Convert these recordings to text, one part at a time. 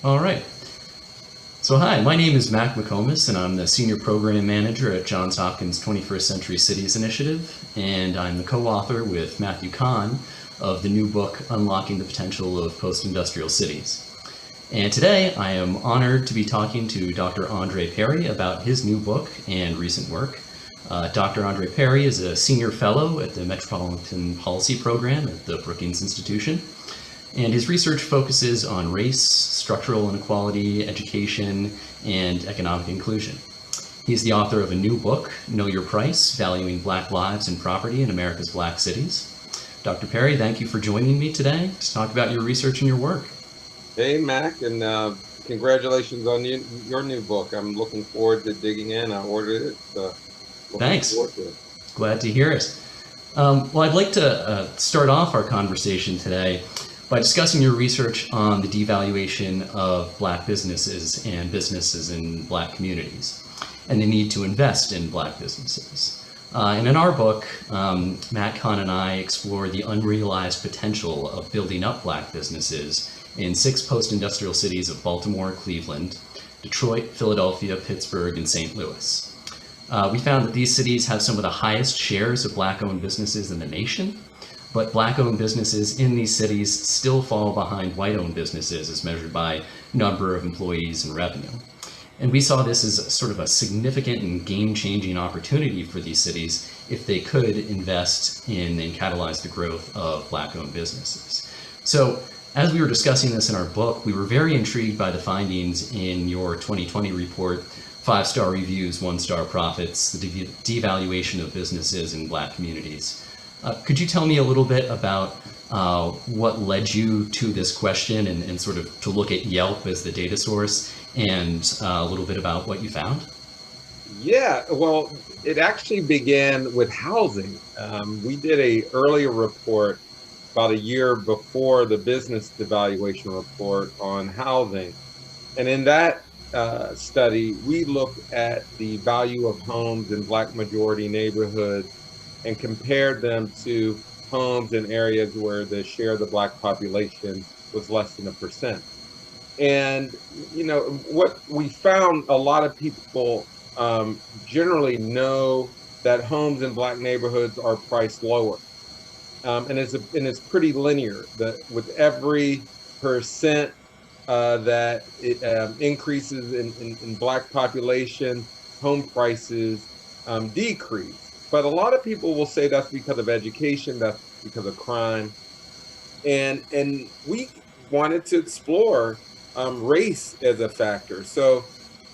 All right. So hi, my name is Matt McComas, and I'm the Senior Program Manager at Johns Hopkins 21st Century Cities Initiative, and I'm the co-author with Matthew Kahn of the new book, Unlocking the Potential of Post-Industrial Cities. And today I am honored to be talking to Dr. Andre Perry about his new book and recent work. Dr. Andre Perry is a senior fellow at the Metropolitan Policy Program at the Brookings Institution, and his research focuses on race, structural inequality, education, and economic inclusion. He's the author of a new book, Know Your Price, Valuing Black Lives and Property in America's Black Cities. Dr. Perry, thank you for joining me today to talk about your research and your work. Hey, Mac, and congratulations on your new book. I'm looking forward to digging in. I ordered it. Thanks. Glad to hear it. Well, I'd like to start off our conversation today by discussing your research on the devaluation of Black businesses and businesses in Black communities, and the need to invest in Black businesses. And in our book, Matt Kahn and I explore the unrealized potential of building up Black businesses in 6 post-industrial cities of Baltimore, Cleveland, Detroit, Philadelphia, Pittsburgh, and St. Louis. We found that these cities have some of the highest shares of Black-owned businesses in the nation, but Black-owned businesses in these cities still fall behind white-owned businesses as measured by number of employees and revenue. And we saw this as sort of a significant and game-changing opportunity for these cities if they could invest in and catalyze the growth of Black-owned businesses. So as we were discussing this in our book, we were very intrigued by the findings in your 2020 report, 5-star reviews, 1-star profits, the devaluation of businesses in Black communities. Could you tell me a little bit about what led you to this question and sort of to look at Yelp as the data source, and a little bit about what you found? Yeah, well, it actually began with housing. We did an earlier report about a year before the business devaluation report on housing. And in that study, we looked at the value of homes in Black majority neighborhoods and compared them to homes in areas where the share of the Black population was less than 1%. And, you know, what we found, a lot of people generally know that homes in Black neighborhoods are priced lower. And it's pretty linear. With every percent that it increases in Black population, home prices decrease. But a lot of people will say that's because of education, that's because of crime. And we wanted to explore race as a factor. So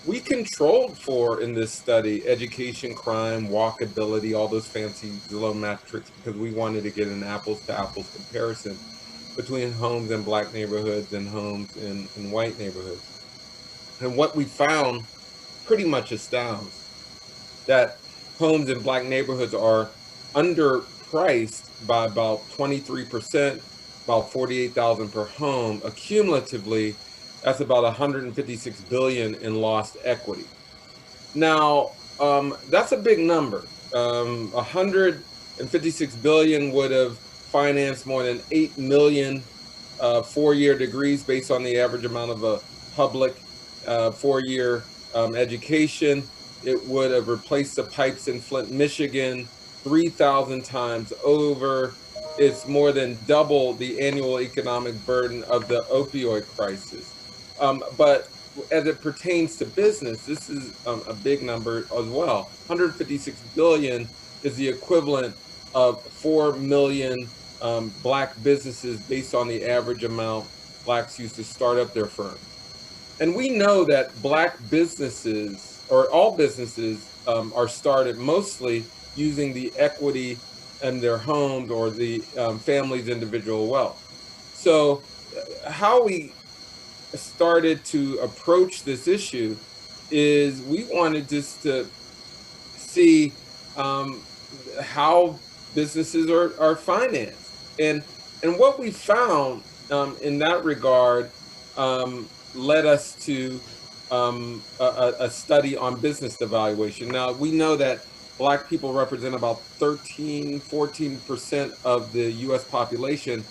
we controlled for, in this study, education, crime, walkability, all those fancy Zillow metrics, because we wanted to get an apples to apples comparison between homes in Black neighborhoods and homes in white neighborhoods. And what we found pretty much astounds, that homes in Black neighborhoods are underpriced by about 23%, about $48,000 per home. Accumulatively, that's about $156 billion in lost equity. Now, that's a big number. $156 billion would have financed more than 8 million 4-year degrees based on the average amount of a public 4-year education. It would have replaced the pipes in Flint, Michigan 3,000 times over. It's more than double the annual economic burden of the opioid crisis. But as it pertains to business, this is a big number as well. 156 billion is the equivalent of 4 million Black businesses based on the average amount Blacks use to start up their firms. And we know that Black businesses, or all businesses, are started mostly using the equity in their homes or the family's individual wealth. So how we started to approach this issue is we wanted just to see how businesses are financed. And what we found in that regard led us to a study on business devaluation. Now, we know that Black people represent about 14% of the US population,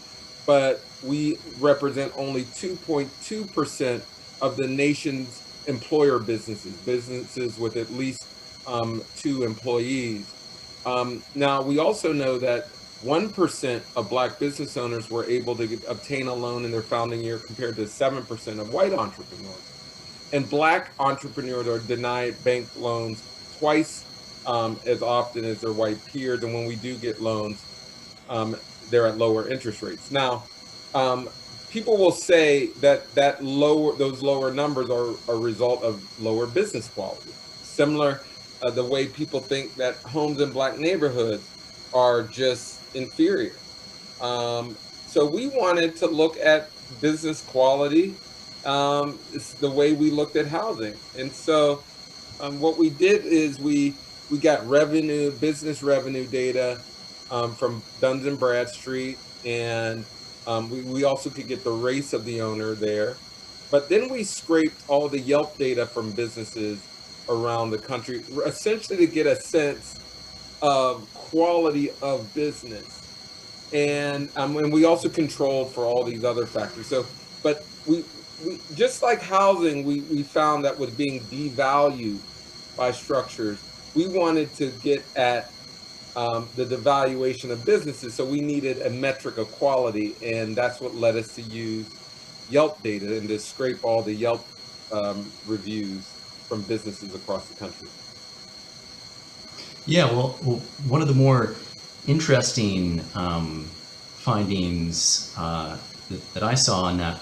but we represent only 2.2% of the nation's employer businesses with at least 2 employees. Now, we also know that 1% of Black business owners were able to obtain a loan in their founding year compared to 7% of white entrepreneurs. And Black entrepreneurs are denied bank loans twice as often as their white peers. And when we do get loans, they're at lower interest rates. Now, people will say that those lower numbers are a result of lower business quality. Similar the way people think that homes in Black neighborhoods are just inferior. So we wanted to look at business quality it's the way we looked at housing. And so what we did is we got business revenue data from Duns and Bradstreet, and we also could get the race of the owner there. But then we scraped all the Yelp data from businesses around the country, essentially to get a sense of quality of business. And we also controlled for all these other factors. So, but we just like housing, we found that was being devalued by structures. We wanted to get at the devaluation of businesses, so we needed a metric of quality, and that's what led us to use Yelp data and to scrape all the Yelp reviews from businesses across the country. Yeah, well, one of the more interesting findings that I saw in that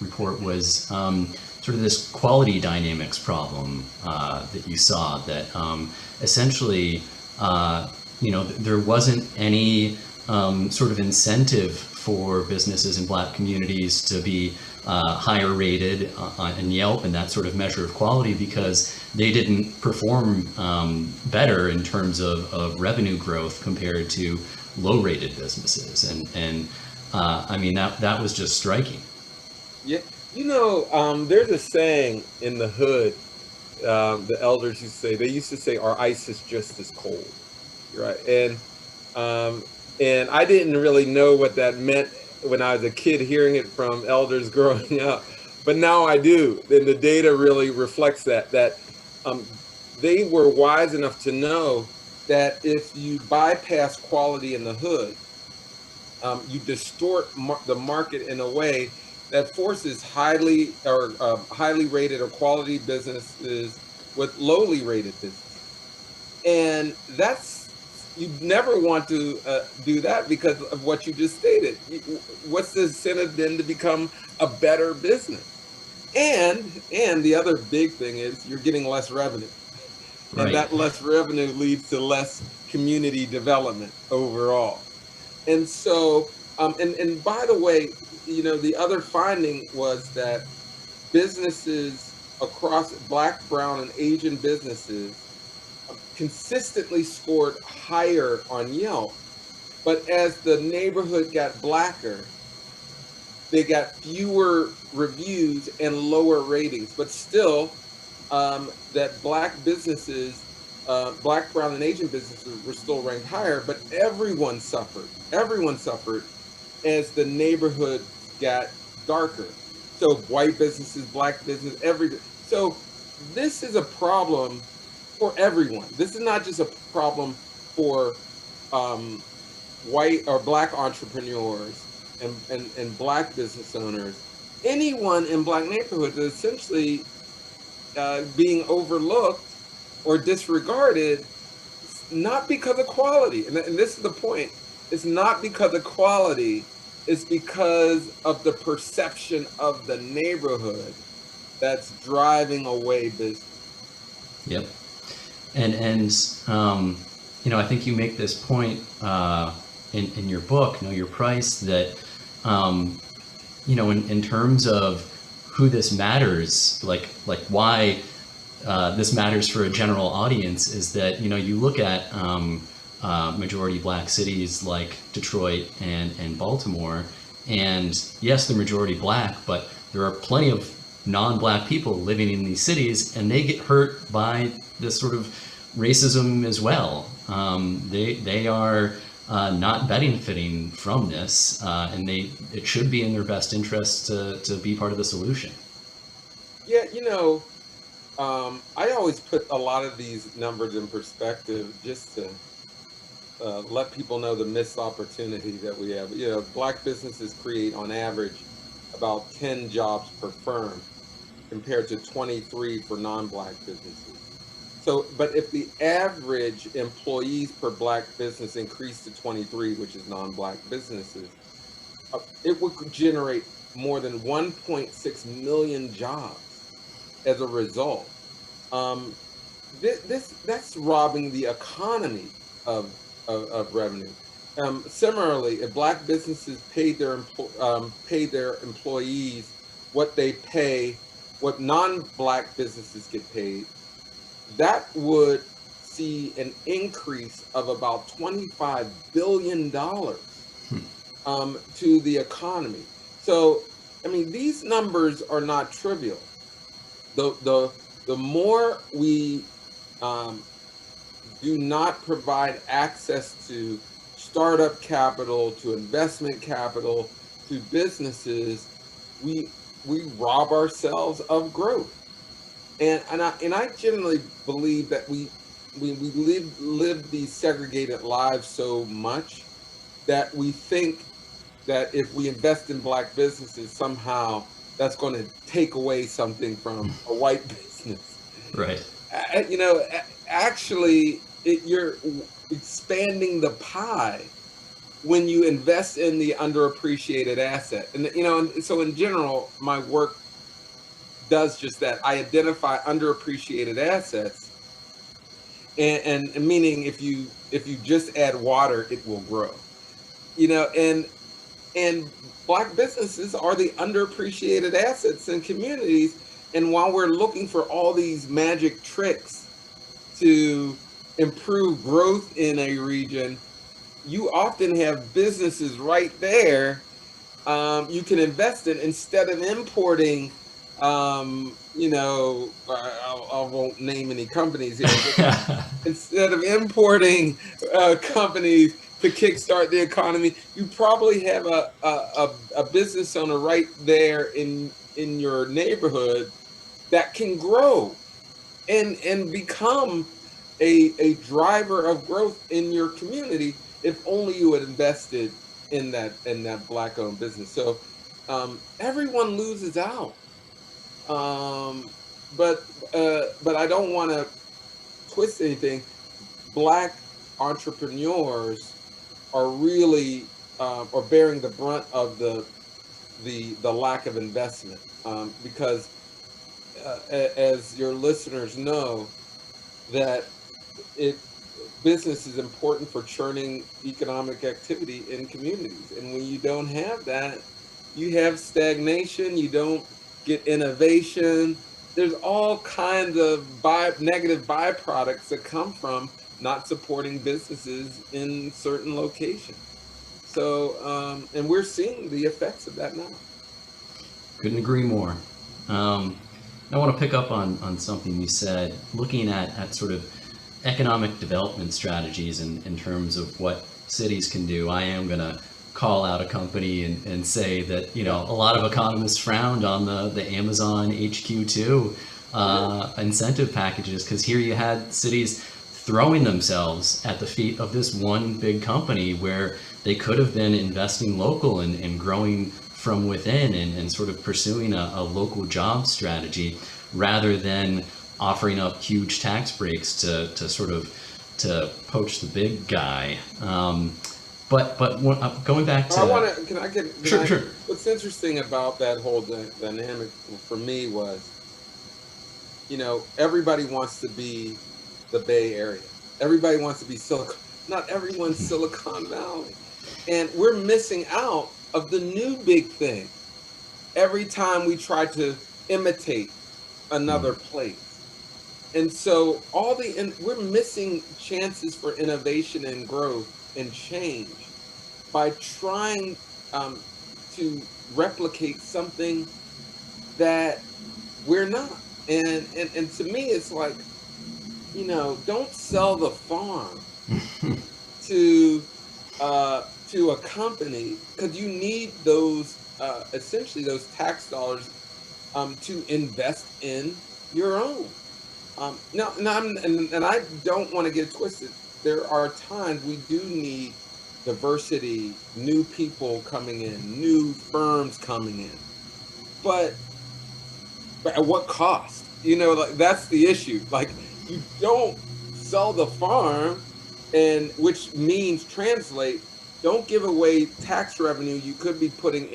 report was sort of this quality dynamics problem that you saw, that essentially, there wasn't any sort of incentive for businesses in Black communities to be higher rated on Yelp and that sort of measure of quality, because they didn't perform better in terms of revenue growth compared to low rated businesses. And I mean, that was just striking. Yeah, there's a saying in the hood, the elders used to say, our ice is just as cold, right? And I didn't really know what that meant when I was a kid hearing it from elders growing up, but now I do. And the data really reflects that they were wise enough to know that if you bypass quality in the hood, you distort the market in a way that forces highly rated or quality businesses with lowly rated businesses. And you never want to do that because of what you just stated. What's the incentive then to become a better business? And the other big thing is you're getting less revenue. Right. And that less revenue leads to less community development overall. And so, and by the way, the other finding was that businesses across Black, brown, and Asian businesses consistently scored higher on Yelp, but as the neighborhood got Blacker, they got fewer reviews and lower ratings. But still, that Black businesses, Black, brown, and Asian businesses were still ranked higher, but everyone suffered. Everyone suffered as the neighborhood got darker. So white businesses, Black business, so this is a problem for everyone. This is not just a problem for white or Black entrepreneurs and Black business owners. Anyone in Black neighborhoods is essentially being overlooked or disregarded, not because of quality. And this is the point. It's not because of quality. It's because of the perception of the neighborhood that's driving away business. Yep. And I think you make this point in your book, Know Your Price, that in terms of who this matters, like why this matters for a general audience, is that you look at majority Black cities like Detroit and Baltimore, and yes, they're majority Black, but there are plenty of non-Black people living in these cities, and they get hurt by this sort of racism as well. They are not benefiting from this, and it should be in their best interest to be part of the solution. Yeah, I always put a lot of these numbers in perspective just to let people know the missed opportunity that we have. Black businesses create on average about 10 jobs per firm compared to 23 for non-Black businesses. So, but if the average employees per Black business increased to 23, which is non-Black businesses, it would generate more than 1.6 million jobs as a result. Um, that's robbing the economy of revenue. Similarly, if Black businesses paid their employees what they pay, what non-Black businesses get paid, that would see an increase of about $25 billion to the economy. So, I mean, these numbers are not trivial. The more we do not provide access to startup capital, to investment capital, to businesses, we rob ourselves of growth. And I generally believe that we live these segregated lives so much that we think that if we invest in Black businesses, somehow that's going to take away something from a white business. Right. Actually, you're expanding the pie when you invest in the underappreciated asset. And so in general, my work does just that. I identify underappreciated assets, and meaning if you just add water, it will grow. And Black businesses are the underappreciated assets in communities. And while we're looking for all these magic tricks to improve growth in a region, you often have businesses right there you can invest in instead of importing. I won't name any companies here, but instead of importing companies to kickstart the economy, you probably have a business owner right there in your neighborhood that can grow and become a driver of growth in your community if only you had invested in that Black-owned business. So everyone loses out. But I don't want to twist anything. Black entrepreneurs are really are bearing the brunt of the lack of investment because as your listeners know, that business is important for churning economic activity in communities, and when you don't have that, you have stagnation. You don't get innovation. There's all kinds of negative byproducts that come from not supporting businesses in certain locations. So, and we're seeing the effects of that now. Couldn't agree more. I want to pick up on something you said, looking at sort of economic development strategies in terms of what cities can do. I am going to call out a company and say that, a lot of economists frowned on the Amazon HQ2 incentive packages, because here you had cities throwing themselves at the feet of this one big company where they could have been investing local and growing from within and sort of pursuing a local job strategy rather than offering up huge tax breaks to poach the big guy. But going back to... Sure. What's interesting about that whole dynamic for me was, everybody wants to be the Bay Area. Everybody wants to be Silicon. Not everyone's Silicon Valley. And we're missing out of the new big thing every time we try to imitate another place. And so we're missing chances for innovation and growth and change by trying to replicate something that we're not. And to me, it's like, don't sell the farm to a company, because you need those essentially those tax dollars to invest in your own. And I don't want to get twisted. There are times we do need diversity, new people coming in, new firms coming in, but at what cost? Like that's the issue. Like you don't sell the farm, and which means translate. Don't give away tax revenue you could be putting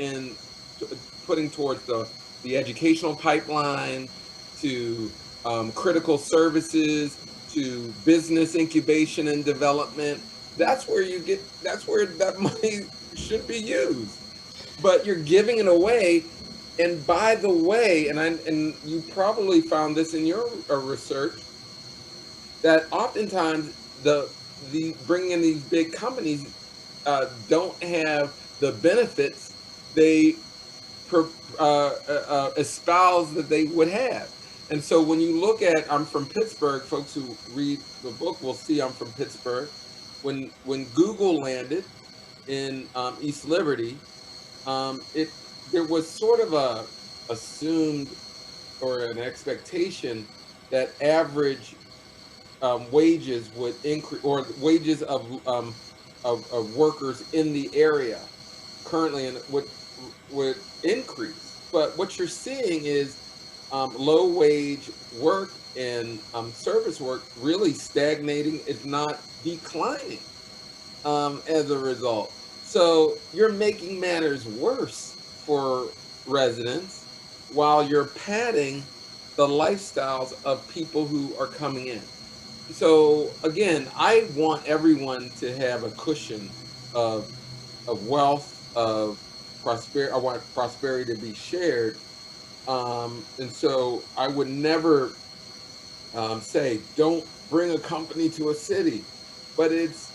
towards the educational pipeline, to critical services, to business incubation and development. That's where that's where that money should be used. But you're giving it away. And by the way, and you probably found this in your research, that oftentimes the bringing in these big companies don't have the benefits they espouse that they would have. And so when you look at, I'm from Pittsburgh, folks who read the book will see I'm from Pittsburgh. When Google landed in East Liberty, there was sort of a assumed or an expectation that average wages would increase, or wages of workers in the area currently would increase. But what you're seeing is low wage work and service work really stagnating, if not declining, as a result. So you're making matters worse for residents while you're padding the lifestyles of people who are coming in. So again, I want everyone to have a cushion of wealth, of prosperity. I want prosperity to be shared. And so I would never say don't bring a company to a city, but it's,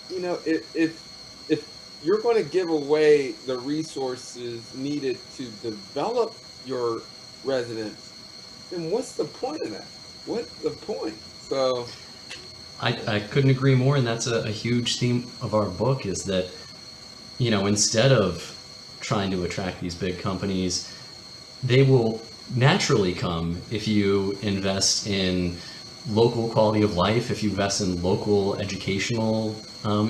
if you're going to give away the resources needed to develop your residents, then what's the point of that? What's the point? So I couldn't agree more, and that's a huge theme of our book, is that, instead of trying to attract these big companies, they will naturally come if you invest in local quality of life, if you invest in local educational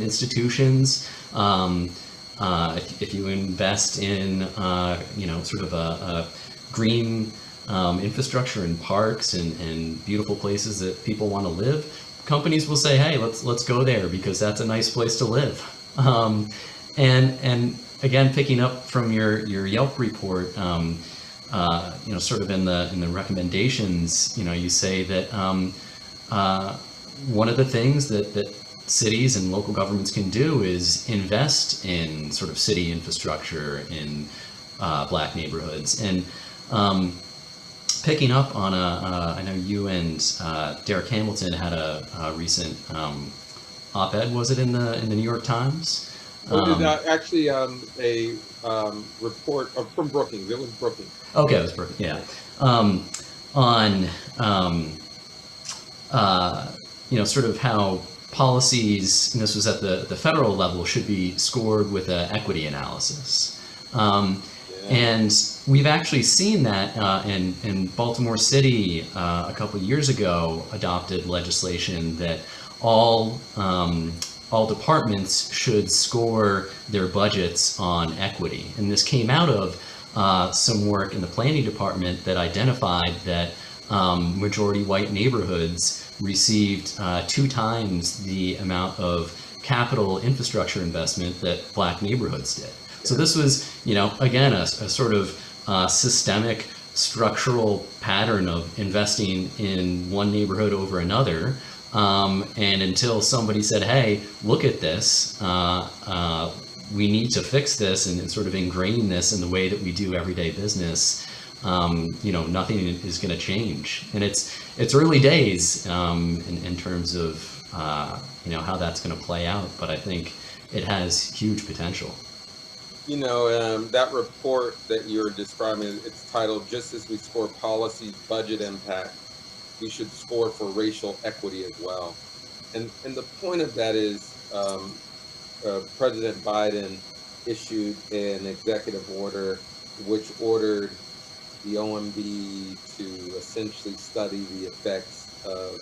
institutions, if you invest in, sort of a green infrastructure and parks and beautiful places that people want to live, companies will say, hey, let's go there because that's a nice place to live. And again, picking up from your Yelp report, sort of in the recommendations, you say that one of the things that cities and local governments can do is invest in sort of city infrastructure in Black neighborhoods. And picking up on I know you and Derek Hamilton had a recent op-ed, was it in the New York Times? Actually, a report from Brookings. It was Brookings. Okay, it was Brookings. Yeah, on sort of how policies, and this was at the federal level, should be scored with an equity analysis. And we've actually seen that in Baltimore City a couple of years ago, adopted legislation that all departments should score their budgets on equity. And this came out of some work in the planning department that identified that majority white neighborhoods received 2 times the amount of capital infrastructure investment that Black neighborhoods did. So this was, again, a sort of systemic structural pattern of investing in one neighborhood over another. And until somebody said, hey, look at this, we need to fix this and sort of ingrain this in the way that we do everyday business, nothing is going to change. And it's early days in terms of, how that's going to play out. But I think it has huge potential. That report that you're describing, it's titled, Just as we score policy budget impact, we should score for racial equity as well. And the point of that is President Biden issued an executive order which ordered the OMB to essentially study the effects of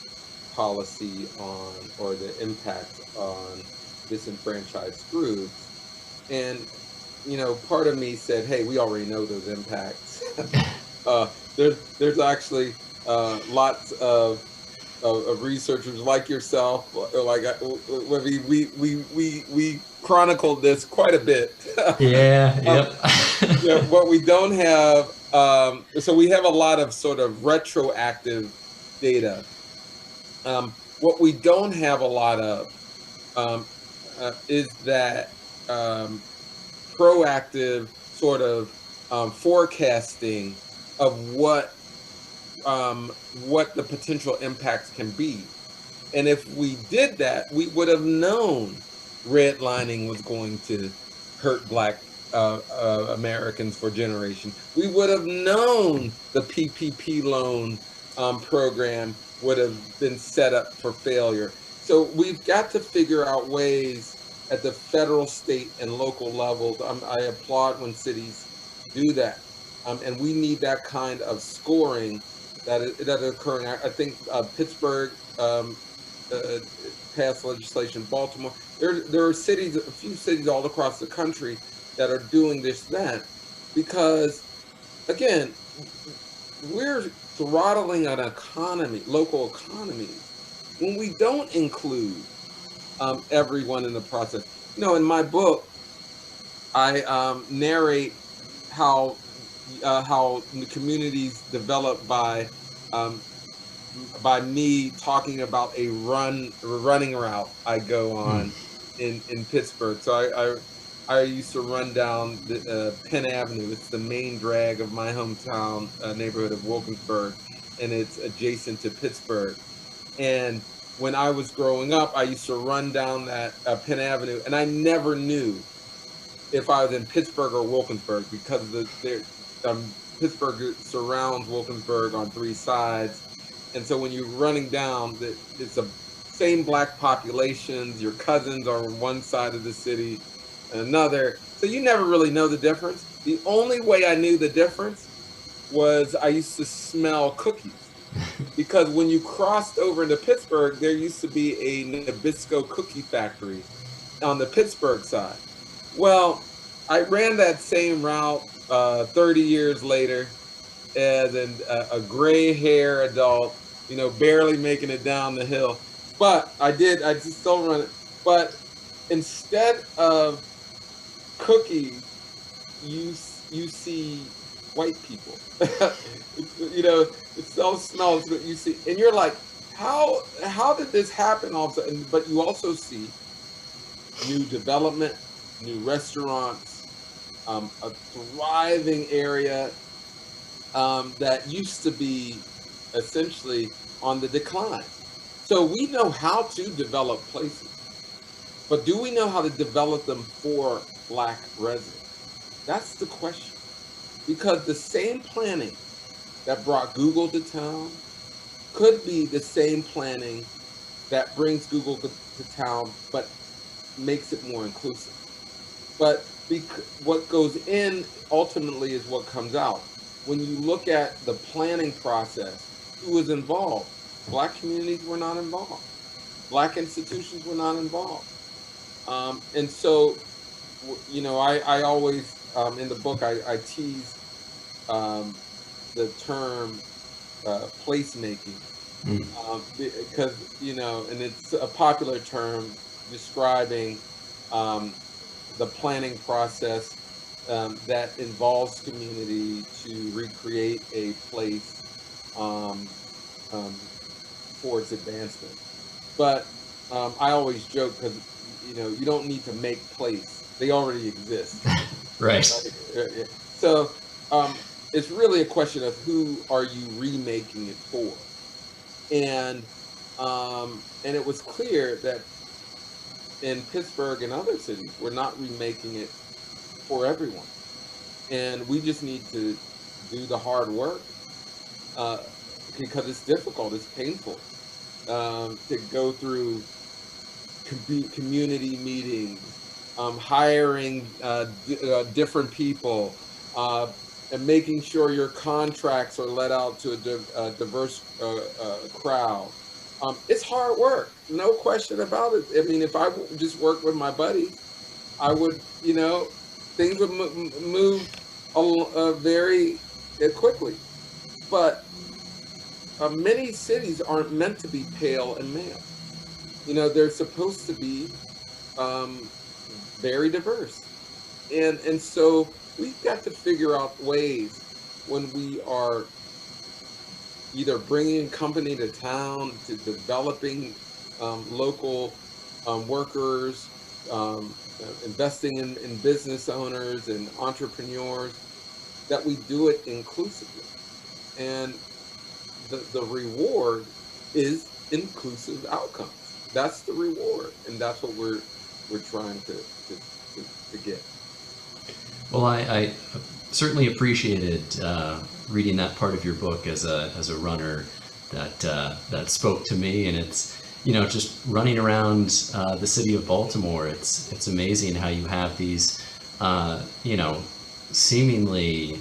policy on, or the impact on, disenfranchised groups. And, you know, part of me said, hey, we already know those impacts. There's actually lots of researchers like yourself, like we chronicled this quite a bit. Yeah, yep. Yeah, what we don't have, so we have a lot of sort of retroactive data. What we don't have a lot of is that proactive sort of forecasting of what the potential impacts can be. And if we did that, we would have known redlining was going to hurt Black Americans for generations. We would have known the PPP loan program would have been set up for failure. So we've got to figure out ways at the federal, state, and local levels. I applaud when cities do that. And we need that kind of scoring that is occurring. I think Pittsburgh passed legislation. Baltimore. There are cities, a few cities all across the country that are doing this then, because again, we're throttling an economy, local economies, when we don't include everyone in the process. You know, in my book, I narrate how the communities developed by me talking about a running route I go on in Pittsburgh. So I used to run down the Penn Avenue. It's the main drag of my hometown neighborhood of Wilkinsburg, and it's adjacent to Pittsburgh. And when I was growing up, I used to run down that Penn Avenue, and I never knew if I was in Pittsburgh or Wilkinsburg, because Pittsburgh surrounds Wilkinsburg on three sides. And so when you're running down, it's the same Black populations, your cousins are on one side of the city, another. So you never really know the difference. The only way I knew the difference was I used to smell cookies. Because when you crossed over into Pittsburgh, there used to be a Nabisco cookie factory on the Pittsburgh side. Well, I ran that same route 30 years later as a gray hair adult, you know, barely making it down the hill. But I just still run it. But instead of cookies, you see white people. You know, it still smells good. You see, and you're like, how did this happen all of a sudden? But you also see new development, new restaurants, a thriving area that used to be essentially on the decline. So we know how to develop places, but do we know how to develop them for Black residents? That's the question. Because the same planning that brought Google to town could be the same planning that brings Google to town, but makes it more inclusive. But what goes in ultimately is what comes out. When you look at the planning process, who was involved? Black communities were not involved. Black institutions were not involved. And so, you know, I always, in the book, I tease the term placemaking, because, you know, and it's a popular term describing the planning process that involves community to recreate a place for its advancement. But I always joke, because, you know, you don't need to make place. They already exist. Right. So it's really a question of who are you remaking it for? And it was clear that in Pittsburgh and other cities, we're not remaking it for everyone. And we just need to do the hard work, because it's difficult, it's painful, to go through community meetings, hiring different people, and making sure your contracts are let out to a diverse crowd. It's hard work, no question about it. I mean, if I just worked with my buddies, I would, things would move very quickly. But many cities aren't meant to be pale and male. They're supposed to be very diverse. And so we've got to figure out ways when we are either bringing a company to town, to developing local workers, investing in business owners and entrepreneurs, that we do it inclusively. And the reward is inclusive outcomes. That's the reward, and that's what we're trying to get. Well, I certainly appreciated reading that part of your book as a runner. That spoke to me, and it's just running around the city of Baltimore. It's amazing how you have these seemingly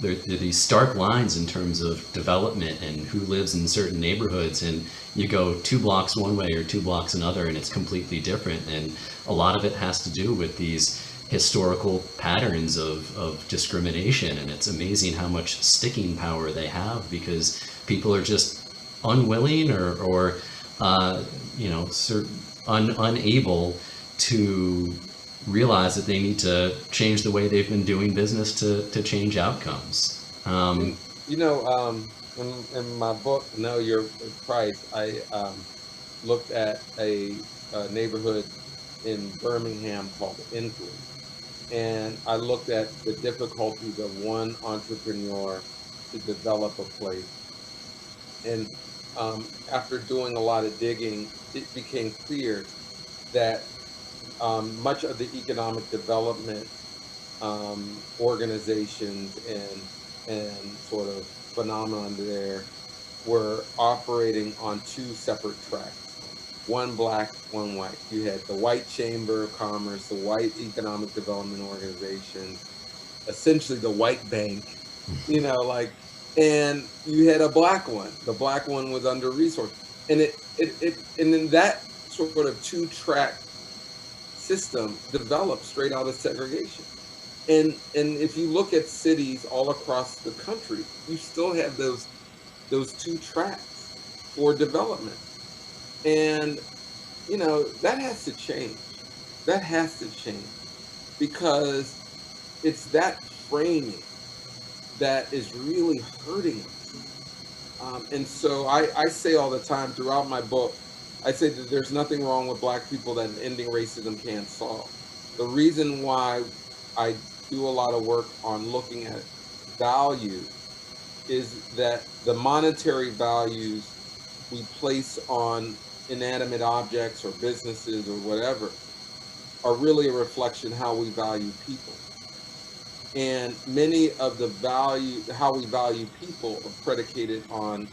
there are these stark lines in terms of development and who lives in certain neighborhoods, and you go 2 blocks one way or 2 blocks another and it's completely different. And a lot of it has to do with these historical patterns of discrimination, and it's amazing how much sticking power they have because people are just unwilling or unable to realize that they need to change the way they've been doing business to change outcomes. In my book, Know Your Price, I looked at a neighborhood in Birmingham called Inslee. And I looked at the difficulties of one entrepreneur to develop a place. And after doing a lot of digging, it became clear that much of the economic development organizations and sort of phenomenon there were operating on 2 separate tracks. One black, one white. You had the white Chamber of Commerce, the white Economic Development Organization, essentially the white bank, and you had a black one. The black one was under resourced. And and then that sort of 2-track system developed straight out of segregation. And if you look at cities all across the country, you still have those 2 tracks for development. And, that has to change. That has to change because it's that framing that is really hurting us. And so I say all the time throughout my book, I say that there's nothing wrong with Black people that ending racism can't solve. The reason why I do a lot of work on looking at value is that the monetary values we place on inanimate objects or businesses or whatever are really a reflection how we value people. And many of how we value people are predicated on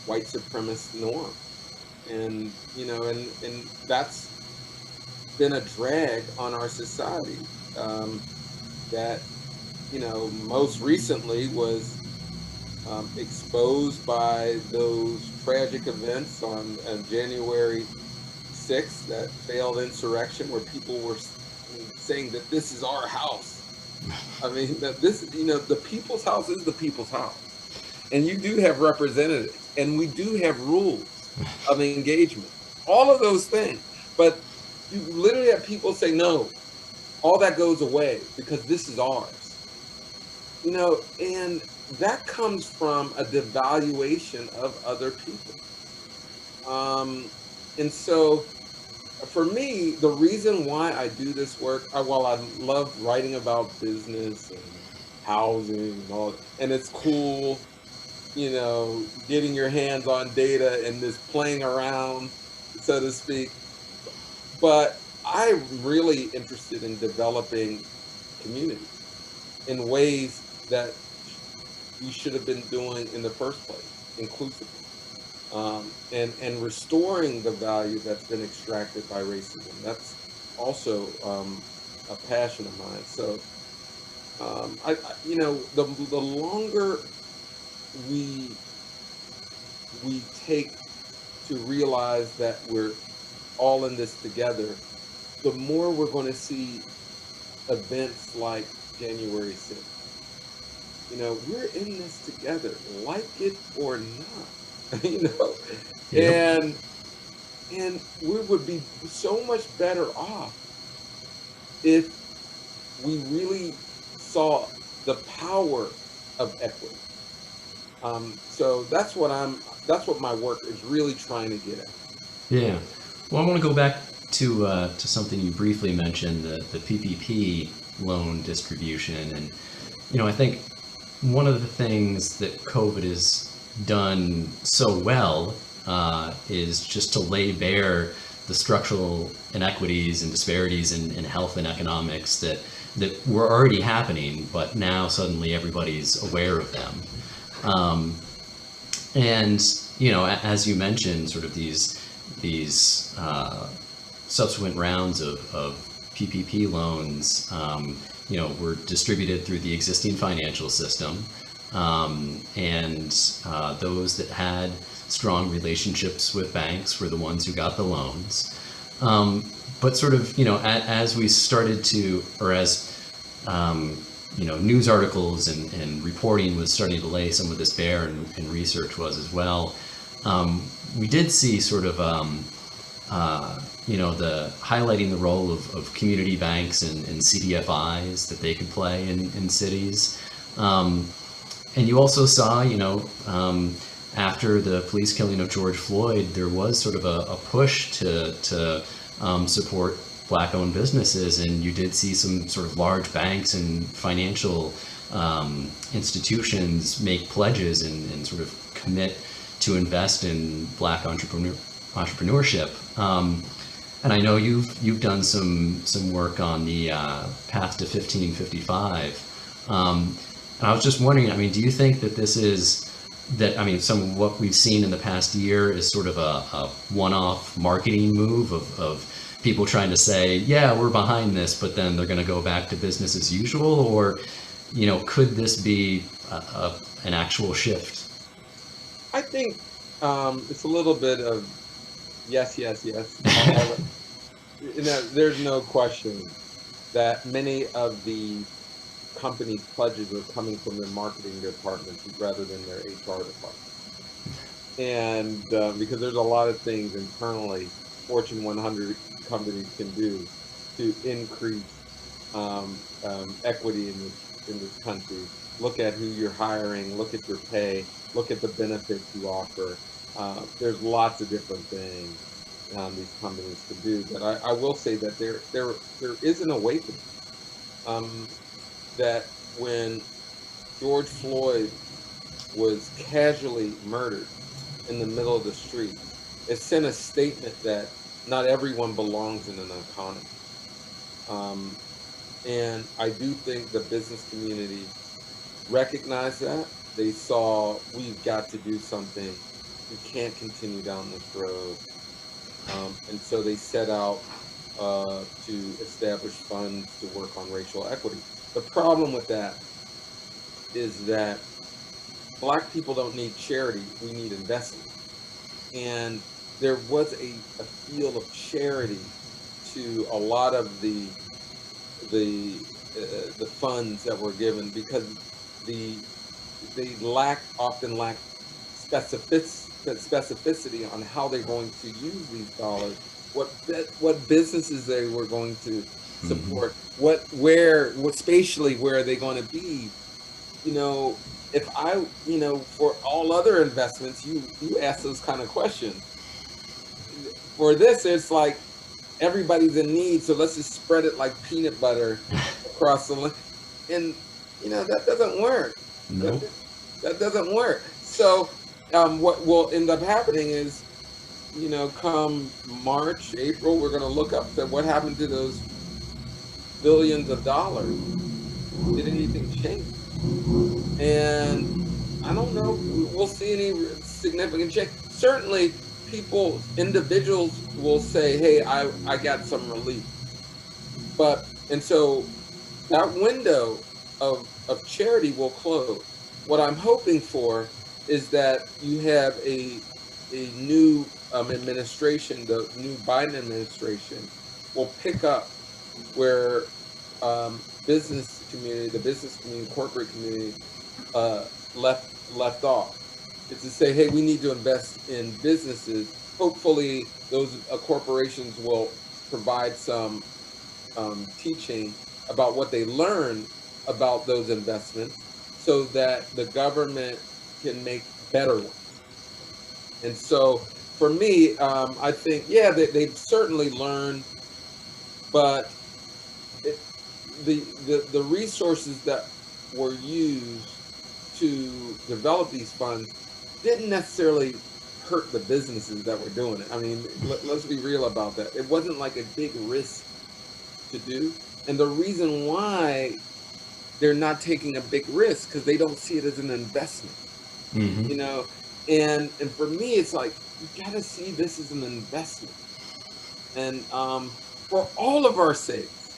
white supremacist norms. And, and that's been a drag on our society that, most recently was exposed by those tragic events on January 6th, that failed insurrection where people were saying that this is our house. I mean, that the people's house is the people's house. And you do have representatives, and we do have rules of engagement, all of those things. But you literally have people say, no, all that goes away because this is ours. And that comes from a devaluation of other people. And so for me, the reason why I do this work, while I love writing about business and housing and all, and it's cool, getting your hands on data and this playing around, so to speak. But I'm really interested in developing communities in ways that we should have been doing in the first place, inclusively, and restoring the value that's been extracted by racism. That's also a passion of mine. So The longer we take to realize that we're all in this together, the more we're going to see events like January 6th. We're in this together, like it or not. Yep. And we would be so much better off if we really saw the power of equity. So that's what my work is really trying to get at. Yeah. Well, I want to go back to something you briefly mentioned, the PPP loan distribution, and I think one of the things that COVID has done so well is just to lay bare the structural inequities and disparities in health and economics that were already happening, but now suddenly everybody's aware of them. And as you mentioned, sort of these subsequent rounds of PPP loans, were distributed through the existing financial system, and those that had strong relationships with banks were the ones who got the loans. But sort of, as we started to, or as news articles and reporting was starting to lay some of this bare, and research was as well, we did see sort of the highlighting the role of community banks and CDFIs that they could play in cities. And you also saw, after the police killing of George Floyd, there was sort of a push to support Black-owned businesses, and you did see some sort of large banks and financial institutions make pledges and sort of commit to invest in Black entrepreneurship. And I know you've done some work on the path to 1555. And I was just wondering, do you think that this is some of what we've seen in the past year is sort of a one-off marketing move of people trying to say, yeah, we're behind this, but then they're going to go back to business as usual? Or, could this be an actual shift? I think it's a little bit of yes. There's no question that many of the companies' pledges are coming from their marketing departments rather than their HR department. And because there's a lot of things internally Fortune 100 companies can do to increase equity in this country. Look at who you're hiring, look at your pay, look at the benefits you offer. There's lots of different things these companies can do. But I will say that there is an awakening. That when George Floyd was casually murdered in the middle of the street, it sent a statement that not everyone belongs in an economy. And I do think the business community recognized that. They saw, we've got to do something. We can't continue down this road. And so they set out to establish funds to work on racial equity. The problem with that is that Black people don't need charity, we need investment. And there was a feel of charity to a lot of the funds that were given, because they often lack specificity on how they're going to use these dollars, what businesses they were going to support, what spatially where are they going to be. If I, for all other investments, you ask those kind of questions. For this, it's like everybody's in need, so let's just spread it like peanut butter across the land. And, that doesn't work. Nope. That doesn't work. So what will end up happening is, come March, April, we're going to look up to what happened to those billions of dollars. Did anything change? And I don't know, we'll see any significant change. Certainly individuals will say, hey, I got some relief. And so that window of charity will close. What I'm hoping for is that you have a new administration, the new Biden administration, will pick up where business community, corporate community left off. It's to say, hey, we need to invest in businesses. Hopefully, those corporations will provide some teaching about what they learn about those investments, so that the government can make better ones. And so, for me, I think, yeah, they've certainly learned, but the resources that were used to develop these funds didn't necessarily hurt the businesses that were doing it. I mean, let's be real about that. It wasn't like a big risk to do. And the reason why they're not taking a big risk, because they don't see it as an investment. Mm-hmm. You know, and for me, it's like, you got to see this as an investment, and for all of our sakes.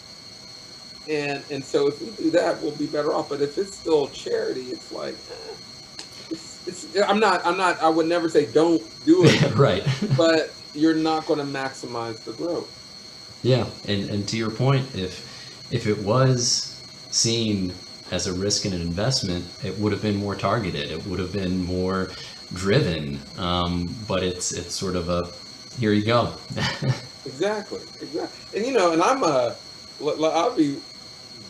And so if we do that, we'll be better off. But if it's still charity, it's like, I would never say don't do it. Right. But you're not going to maximize the growth. Yeah, and to your point, if it was seen as a risk and an investment, it would have been more targeted. It would have been more driven. But it's sort of a, here you go. Exactly. And and I'll be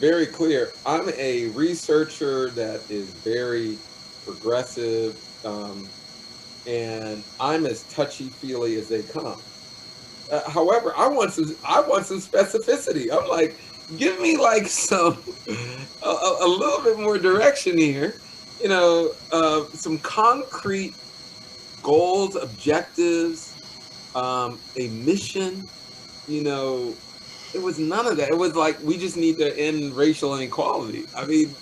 very clear. I'm a researcher that is very progressive, and I'm as touchy-feely as they come. However, I want some specificity. I'm like, give me like some a little bit more direction here. Some concrete goals, objectives, a mission. It was none of that. It was like, we just need to end racial inequality. I mean,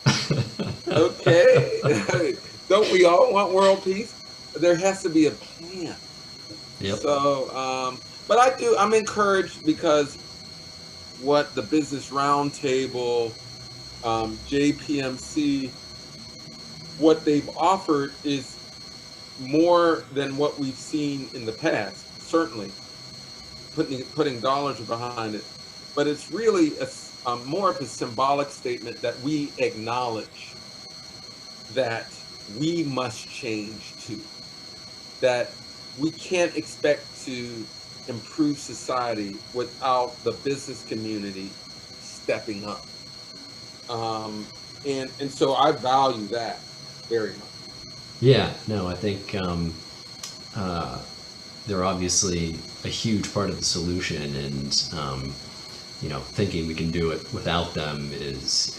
okay, don't we all want world peace? There has to be a plan. Yep. So, but I'm encouraged, because what the Business Roundtable, JPMC, what they've offered is more than what we've seen in the past, certainly, putting dollars behind it. But it's really more of a symbolic statement that we acknowledge that we must change too. That we can't expect to improve society without the business community stepping up. And so I value that very much. Yeah, no, I think they're obviously a huge part of the solution, and thinking we can do it without them is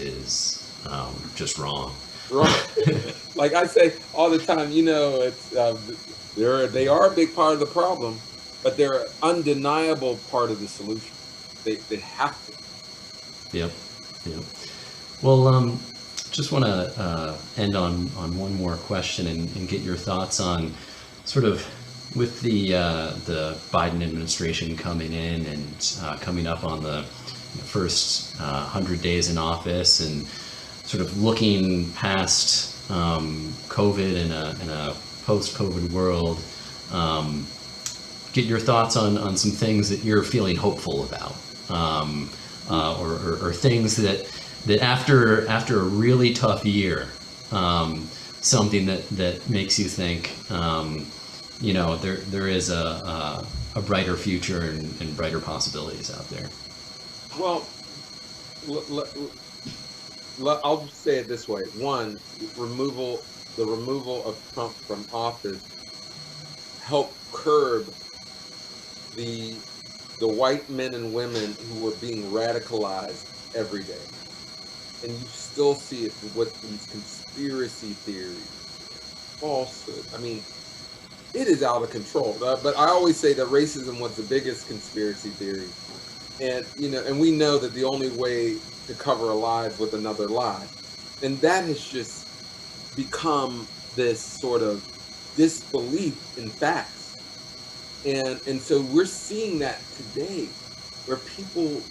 just wrong. Right. Like I say all the time, it's they are a big part of the problem, but they're an undeniable part of the solution. They have to. Yep. Well, just want to end on one more question and get your thoughts on sort of, with the Biden administration coming in and coming up on the first 100 days in office, and sort of looking past COVID in a post-COVID world, get your thoughts on some things that you're feeling hopeful about, or things that after a really tough year, something that makes you think, there is a brighter future and brighter possibilities out there. Well, I'll say it this way. One, the removal of Trump from office helped curb the white men and women who were being radicalized every day. And you still see it with these conspiracy theories, falsehood. I mean, it is out of control. But I always say that racism was the biggest conspiracy theory. And, and we know that the only way to cover a lie is with another lie. And that has just become this sort of disbelief in facts. And so we're seeing that today, where people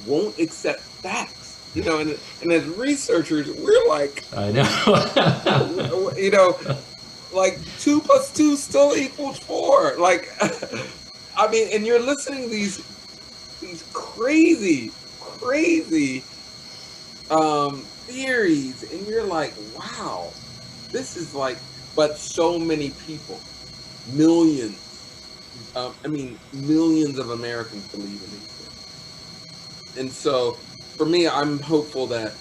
won't accept facts. You know, and as researchers, we're like, I know. you know, like 2 + 2 still equals 4. Like, I mean, and you're listening to these crazy theories, and you're like, wow, this is like, but so many people, millions, I mean, millions of Americans believe in these things. And so for me, I'm hopeful that,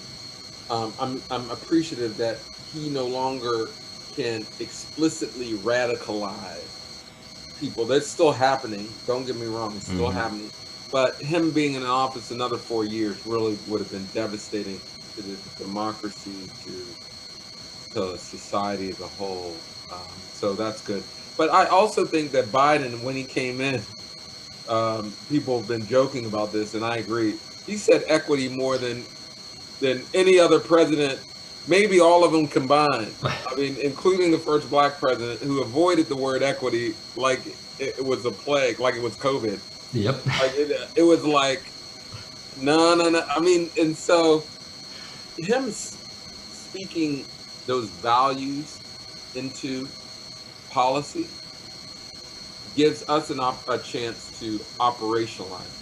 I'm appreciative that he no longer can explicitly radicalize people. That's still happening. Don't get me wrong, it's still happening. But him being in office another 4 years really would have been devastating to the democracy, to society as a whole. So that's good. But I also think that Biden, when he came in, people have been joking about this, and I agree. He said equity more than any other president, maybe all of them combined. I mean, including the first Black president, who avoided the word equity like it was a plague, like it was COVID. Yep. Like it was like, no. I mean, and so him speaking those values into policy gives us a chance to operationalize.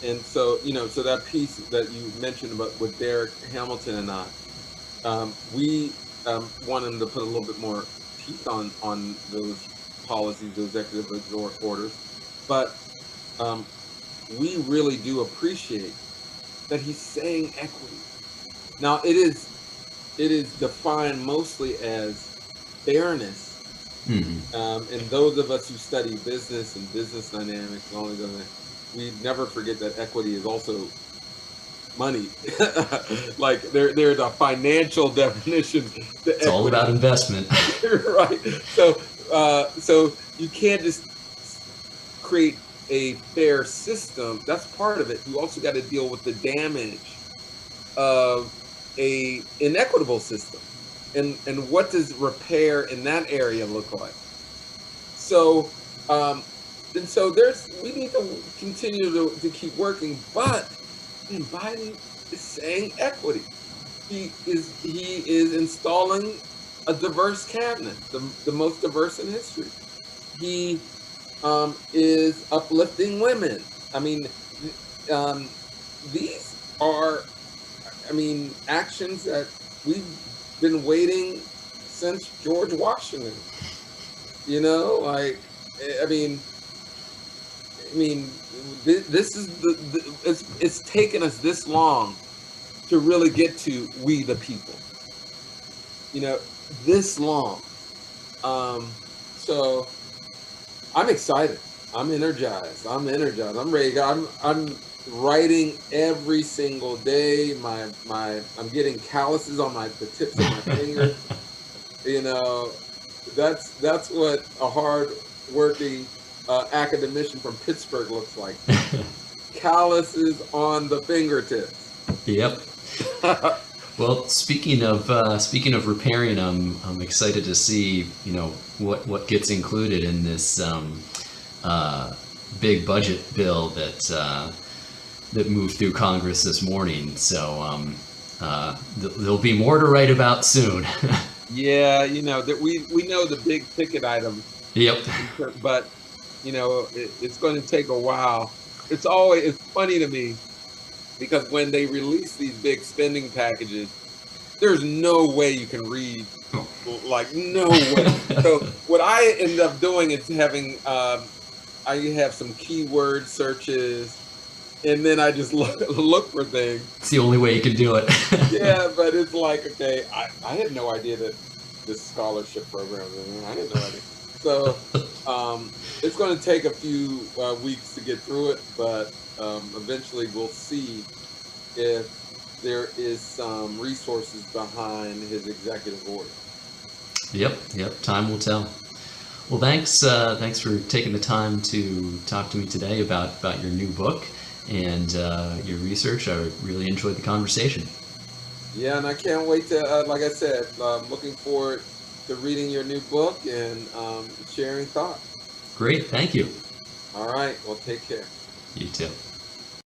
And so, you know, so that piece that you mentioned about with Derek Hamilton and I, we want him to put a little bit more teeth on those policies, those executive orders. But we really do appreciate that he's saying equity. Now, it is defined mostly as fairness. And those of us who study business and business dynamics and all these other things, we never forget that equity is also money. Like there's a financial definition. It's all about investment. Right. So you can't just create a fair system. That's part of it. You also got to deal with the damage of a inequitable system. And what does repair in that area look like? So, and so we need to continue to keep working, but Biden is saying equity. He is installing a diverse cabinet, the most diverse in history. He is uplifting women. I mean, these are, actions that we've been waiting since George Washington. You know, like, this is it's taken us this long to really get to we the people. You know, this long. So I'm excited. I'm energized. I'm ready. I'm writing every single day. I'm getting calluses on the tips of my fingers. You know, that's what a hard-working academician from Pittsburgh looks like. Calluses on the fingertips. Yep. Well, speaking of repairing, I'm excited to see, you know, what gets included in this big budget bill that moved through Congress this morning. So there'll be more to write about soon. Yeah, you know that we know the big ticket items. Yep. But you know it's going to take a while. It's funny to me because when they release these big spending packages, there's no way you can read, like no way. So what I end up doing is having I have some keyword searches. And then I just look for things. It's the only way you can do it. Yeah, but it's like, okay, I had no idea that this scholarship program, I had no idea. So it's going to take a few weeks to get through it, but eventually we'll see if there is some resources behind his executive order. Yep. Time will tell. Well, thanks for taking the time to talk to me today about your new book and your research. I really enjoyed the conversation. Yeah, and I can't wait to, like I said, looking forward to reading your new book and sharing thoughts. Great, thank you. All right, well, take care. You too.